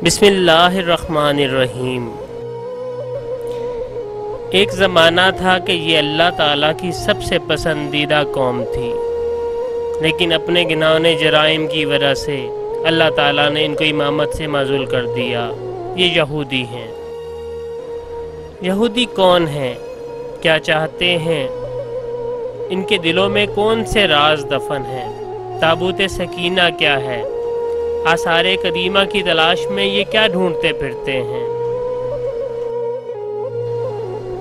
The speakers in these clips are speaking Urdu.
بسم اللہ الرحمن الرحیم۔ ایک زمانہ تھا کہ یہ اللہ تعالیٰ کی سب سے پسندیدہ قوم تھی، لیکن اپنے گناہوں جرائم کی وجہ سے اللہ تعالیٰ نے ان کو امامت سے معزول کر دیا۔ یہ یہودی ہیں۔ یہودی کون ہیں؟ کیا چاہتے ہیں؟ ان کے دلوں میں کون سے راز دفن ہیں؟ تابوت سکینہ کیا ہے؟ آثار قدیمہ کی تلاش میں یہ کیا ڈھونڈتے پھرتے ہیں؟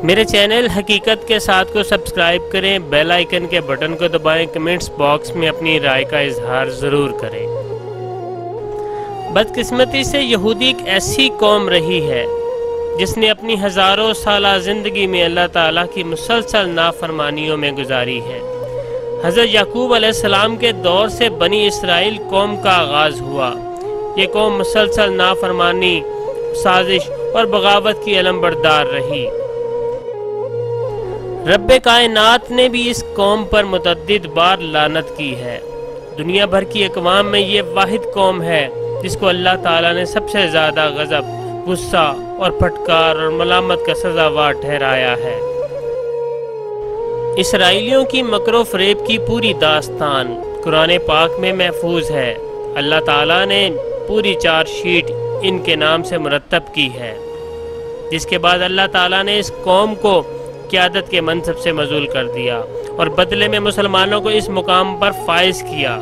میرے چینل حقیقت کے ساتھ کو سبسکرائب کریں، بیل آئیکن کے بٹن کو دبائیں، کمنٹس باکس میں اپنی رائے کا اظہار ضرور کریں۔ بدقسمتی سے یہودی ایک ایسی قوم رہی ہے جس نے اپنی ہزاروں سالہ زندگی میں اللہ تعالیٰ کی مسلسل نافرمانیوں میں گزاری ہے۔ حضرت یعقوب علیہ السلام کے دور سے بنی اسرائیل قوم کا آغاز ہوا۔ یہ قوم مسلسل نافرمانی، سازش اور بغاوت کی علم بردار رہی۔ رب کائنات نے بھی اس قوم پر متعدد بار لعنت کی ہے۔ دنیا بھر کی اقوام میں یہ واحد قوم ہے جس کو اللہ تعالیٰ نے سب سے زیادہ غضب، غصہ اور پھٹکار اور ملامت کا سزاوار ٹھہرایا ہے۔ اسرائیلیوں کی مکر و فریب کی پوری داستان قرآن پاک میں محفوظ ہے۔ اللہ تعالیٰ نے پوری چارج شیٹ ان کے نام سے مرتب کی ہے، جس کے بعد اللہ تعالیٰ نے اس قوم کو قیادت کے منصب سے معزول کر دیا اور بدلے میں مسلمانوں کو اس مقام پر فائز کیا۔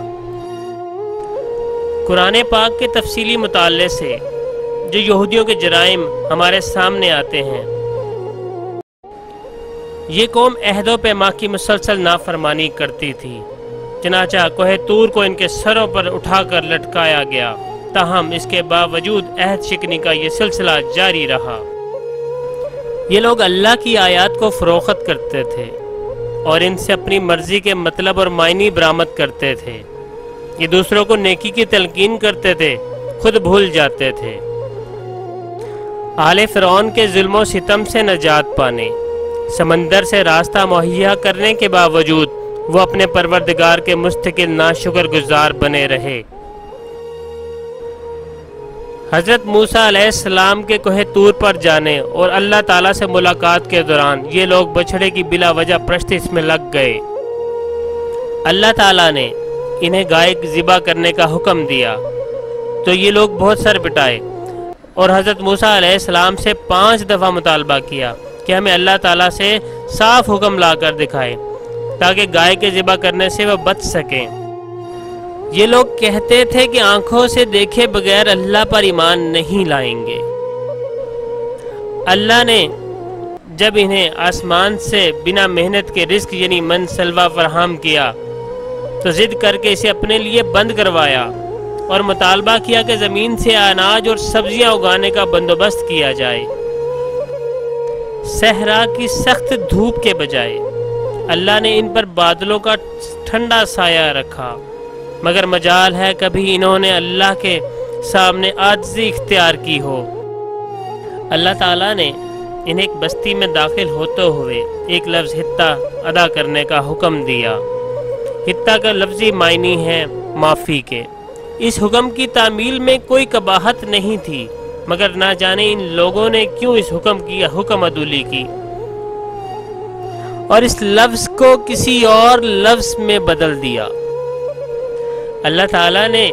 قرآن پاک کے تفصیلی مطالعے سے جو یہودیوں کے جرائم ہمارے سامنے آتے ہیں، یہ قوم عہد و پیمان کی مسلسل نافرمانی کرتی تھی۔ چنانچہ کوہ طور کو ان کے سروں پر اٹھا کر لٹکایا گیا، تاہم اس کے باوجود عہد شکنی کا یہ سلسلہ جاری رہا۔ یہ لوگ اللہ کی آیات کو فروخت کرتے تھے اور ان سے اپنی مرضی کے مطلب اور معنی برآمد کرتے تھے۔ یہ دوسروں کو نیکی کی تلقین کرتے تھے، خود بھول جاتے تھے۔ آل فرعون کے ظلم و ستم سے نجات پانے، سمندر سے راستہ مہیا کرنے کے باوجود وہ اپنے پروردگار کے مستقل ناشکر گزار بنے رہے۔ حضرت موسیٰ علیہ السلام کے کوہ طور پر جانے اور اللہ تعالیٰ سے ملاقات کے دوران یہ لوگ بچھڑے کی بلا وجہ پرستش میں لگ گئے۔ اللہ تعالیٰ نے انہیں گائے ذبح کرنے کا حکم دیا تو یہ لوگ بہت سر پٹائے اور حضرت موسیٰ علیہ السلام سے 5 دفعہ مطالبہ کیا کہ ہمیں اللہ تعالیٰ سے صاف حکم لا کر دکھائے تاکہ گائے کے ذبح کرنے سے وہ بچ سکیں۔ یہ لوگ کہتے تھے کہ آنکھوں سے دیکھے بغیر اللہ پر ایمان نہیں لائیں گے۔ اللہ نے جب انہیں آسمان سے بنا محنت کے رزق یعنی من سلوہ فراہم کیا تو ضد کر کے اسے اپنے لیے بند کروایا اور مطالبہ کیا کہ زمین سے اناج اور سبزیاں اگانے کا بندوبست کیا جائے۔ صحرا کی سخت دھوپ کے بجائے اللہ نے ان پر بادلوں کا ٹھنڈا سایہ رکھا، مگر مجال ہے کبھی انہوں نے اللہ کے سامنے عاجزی اختیار کی ہو۔ اللہ تعالیٰ نے انہیں ایک بستی میں داخل ہوتے ہوئے ایک لفظ حتہ ادا کرنے کا حکم دیا۔ حتہ کا لفظی معنی ہے معافی کے۔ اس حکم کی تعمیل میں کوئی قباحت نہیں تھی، مگر نہ جانے ان لوگوں نے کیوں اس حکم کی حکم عدولی کی اور اس لفظ کو کسی اور لفظ میں بدل دیا۔ اللہ تعالیٰ نے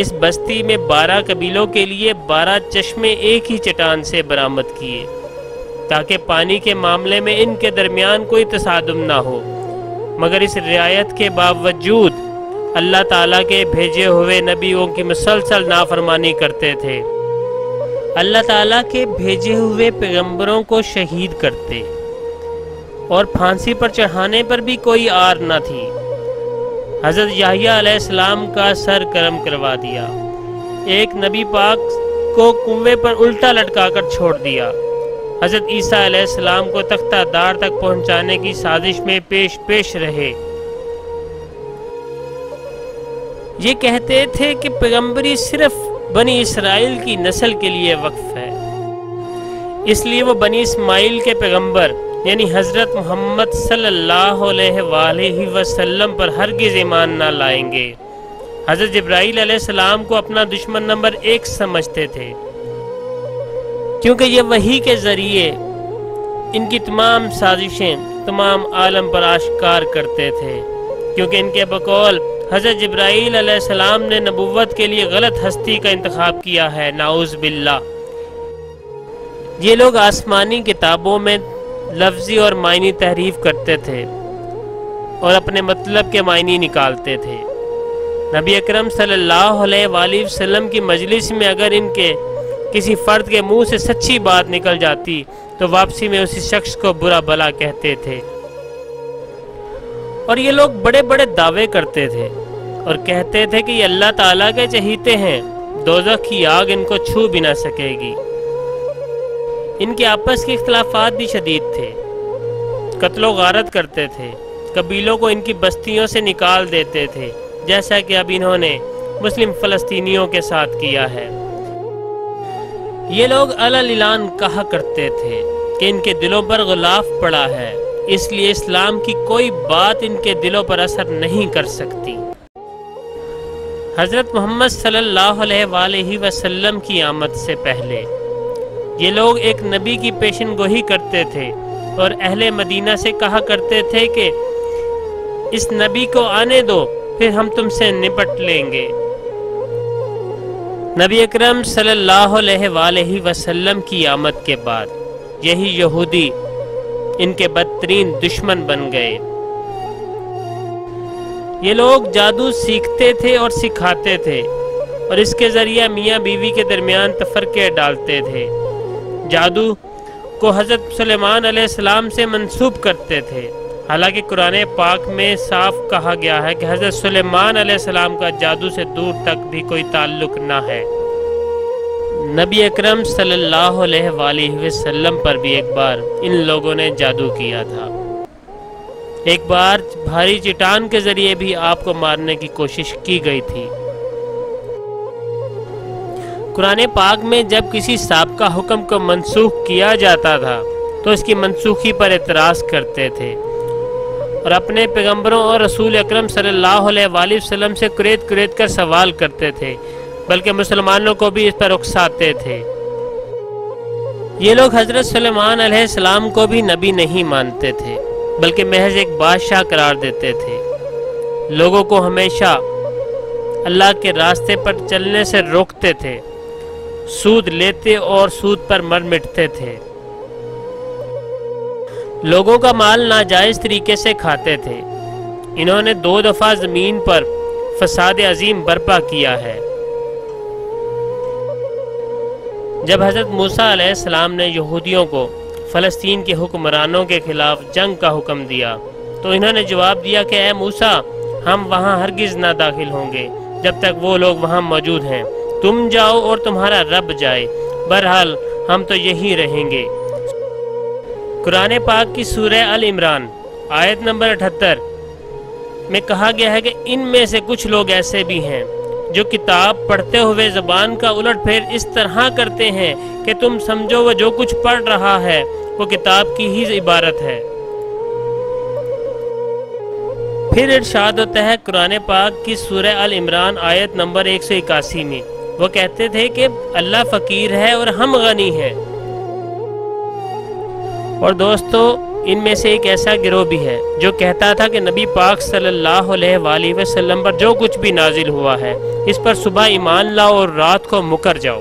اس بستی میں 12 قبیلوں کے لیے 12 چشمے ایک ہی چٹان سے برآمد کیے تاکہ پانی کے معاملے میں ان کے درمیان کوئی تصادم نہ ہو، مگر اس رعایت کے باوجود اللہ تعالیٰ کے بھیجے ہوئے نبیوں کی مسلسل نافرمانی کرتے تھے۔ اللہ تعالیٰ کے بھیجے ہوئے پیغمبروں کو شہید کرتے اور پھانسی پر چڑھانے پر بھی کوئی آر نہ تھی۔ حضرت یحییٰ علیہ السلام کا سر قلم کروا دیا، ایک نبی پاک کو کنویں پر الٹا لٹکا کر چھوڑ دیا، حضرت عیسیٰ علیہ السلام کو تختہ دار تک پہنچانے کی سازش میں پیش رہے۔ یہ کہتے تھے کہ پیغمبری صرف بنی اسرائیل کی نسل کے لیے وقف ہے، اس لیے وہ بنی اسماعیل کے پیغمبر یعنی حضرت محمد صلی اللہ علیہ وآلہ وسلم پر ہرگز ایمان نہ لائیں گے حضرت جبرائیل علیہ السلام کو اپنا دشمن نمبر 1 سمجھتے تھے، کیونکہ یہ وحی کے ذریعے ان کی تمام سازشیں تمام عالم پر آشکار کرتے تھے، کیونکہ ان کے بقول حضرت جبرائیل علیہ السلام نے نبوت کے لیے غلط ہستی کا انتخاب کیا ہے، نعوذ باللہ۔ یہ لوگ آسمانی کتابوں میں لفظی اور معنی تحریف کرتے تھے اور اپنے مطلب کے معنی نکالتے تھے۔ نبی اکرم صلی اللہ علیہ وآلہ وسلم کی مجلس میں اگر ان کے کسی فرد کے منہ سے سچی بات نکل جاتی تو واپسی میں اسی شخص کو برا بلا کہتے تھے، اور یہ لوگ بڑے بڑے دعوے کرتے تھے اور کہتے تھے کہ یہ اللہ تعالیٰ کے چہیتے ہیں، دوزخ کی آگ ان کو چھو بھی نہ سکے گی۔ ان کے آپس کے اختلافات بھی شدید تھے، قتل و غارت کرتے تھے، قبیلوں کو ان کی بستیوں سے نکال دیتے تھے، جیسا کہ اب انہوں نے مسلم فلسطینیوں کے ساتھ کیا ہے۔ یہ لوگ اعلان کہا کرتے تھے کہ ان کے دلوں پر غلاف پڑا ہے، اس لیے اسلام کی کوئی بات ان کے دلوں پر اثر نہیں کر سکتی۔ حضرت محمد صلی اللہ علیہ وآلہ وسلم کی آمد سے پہلے یہ لوگ ایک نبی کی پیشن گوئی کرتے تھے اور اہل مدینہ سے کہا کرتے تھے کہ اس نبی کو آنے دو، پھر ہم تم سے نپٹ لیں گے۔ نبی اکرم صلی اللہ علیہ وآلہ وسلم کی آمد کے بعد یہی یہودی ان کے بدترین دشمن بن گئے۔ یہ لوگ جادو سیکھتے تھے اور سکھاتے تھے اور اس کے ذریعہ میاں بیوی کے درمیان تفرقے ڈالتے تھے۔ جادو کو حضرت سلیمان علیہ السلام سے منسوب کرتے تھے، حالانکہ قرآن پاک میں صاف کہا گیا ہے کہ حضرت سلیمان علیہ السلام کا جادو سے دور تک بھی کوئی تعلق نہ ہے۔ نبی اکرم صلی اللہ علیہ وآلہ وسلم پر بھی ایک بار ان لوگوں نے جادو کیا تھا۔ ایک بار بھاری چٹان کے ذریعے بھی آپ کو مارنے کی کوشش کی گئی تھی۔ قرآن پاک میں جب کسی سابقہ حکم کو منسوخ کیا جاتا تھا تو اس کی منسوخی پر اعتراض کرتے تھے اور اپنے پیغمبروں اور رسول اکرم صلی اللہ علیہ وآلہ وسلم سے کریت کر سوال کرتے تھے، بلکہ مسلمانوں کو بھی اس پر اکساتے تھے۔ یہ لوگ حضرت سلیمان علیہ السلام کو بھی نبی نہیں مانتے تھے، بلکہ محض ایک بادشاہ قرار دیتے تھے۔ لوگوں کو ہمیشہ اللہ کے راستے پر چلنے سے روکتے تھے، سود لیتے اور سود پر مر مٹتے تھے، لوگوں کا مال ناجائز طریقے سے کھاتے تھے۔ انہوں نے 2 دفعہ زمین پر فساد عظیم برپا کیا ہے۔ جب حضرت موسیٰ علیہ السلام نے یہودیوں کو فلسطین کے حکمرانوں کے خلاف جنگ کا حکم دیا تو انہوں نے جواب دیا کہ اے موسیٰ، ہم وہاں ہرگز نہ داخل ہوں گے جب تک وہ لوگ وہاں موجود ہیں، تم جاؤ اور تمہارا رب جائے، بہرحال ہم تو یہی رہیں گے۔ قرآن پاک کی سورہ ال عمران آیت نمبر 78 میں کہا گیا ہے کہ ان میں سے کچھ لوگ ایسے بھی ہیں جو کتاب پڑھتے ہوئے زبان کا الٹ پھیر اس طرح کرتے ہیں کہ تم سمجھو وہ جو کچھ پڑھ رہا ہے وہ کتاب کی ہی عبارت ہے۔ پھر ارشاد ہوتا ہے قرآن پاک کی سورہ ال عمران آیت نمبر 181 میں، وہ کہتے تھے کہ اللہ فقیر ہے اور ہم غنی ہیں۔ اور دوستو، ان میں سے ایک ایسا گروہ بھی ہے جو کہتا تھا کہ نبی پاک صلی اللہ علیہ وآلہ وسلم پر جو کچھ بھی نازل ہوا ہے اس پر صبح ایمان لاؤ اور رات کو مکر جاؤ۔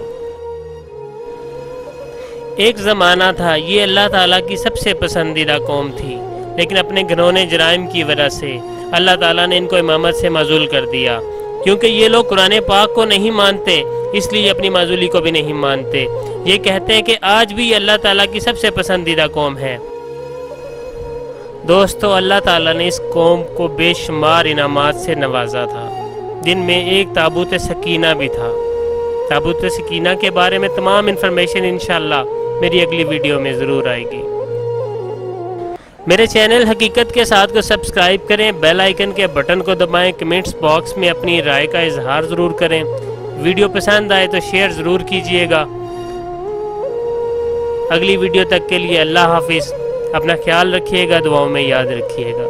ایک زمانہ تھا یہ اللہ تعالیٰ کی سب سے پسندیدہ قوم تھی، لیکن اپنے گھنونے جرائم کی وجہ سے اللہ تعالیٰ نے ان کو امامت سے معزول کر دیا۔ کیونکہ یہ لوگ قرآن پاک کو نہیں مانتے اس لیے اپنی معزولی کو بھی نہیں مانتے۔ یہ کہتے ہیں کہ آج بھی اللہ تعالیٰ کی سب سے پسندیدہ قوم ہے۔ دوستو، اللہ تعالیٰ نے اس قوم کو بے شمار انعامات سے نوازا تھا، جن میں ایک تابوت سکینہ بھی تھا۔ تابوت سکینہ کے بارے میں تمام انفارمیشن انشاءاللہ میری اگلی ویڈیو میں ضرور آئے گی۔ میرے چینل حقیقت کے ساتھ کو سبسکرائب کریں، بیل آئیکن کے بٹن کو دبائیں، کمنٹس باکس میں اپنی رائے کا اظہار ضرور کریں۔ ویڈیو پسند آئے تو شیئر ضرور کیجئے گا۔ اگلی ویڈیو تک کے لیے اللہ حافظ، اپنا خیال رکھیے گا، دعاؤں میں یاد رکھیے گا۔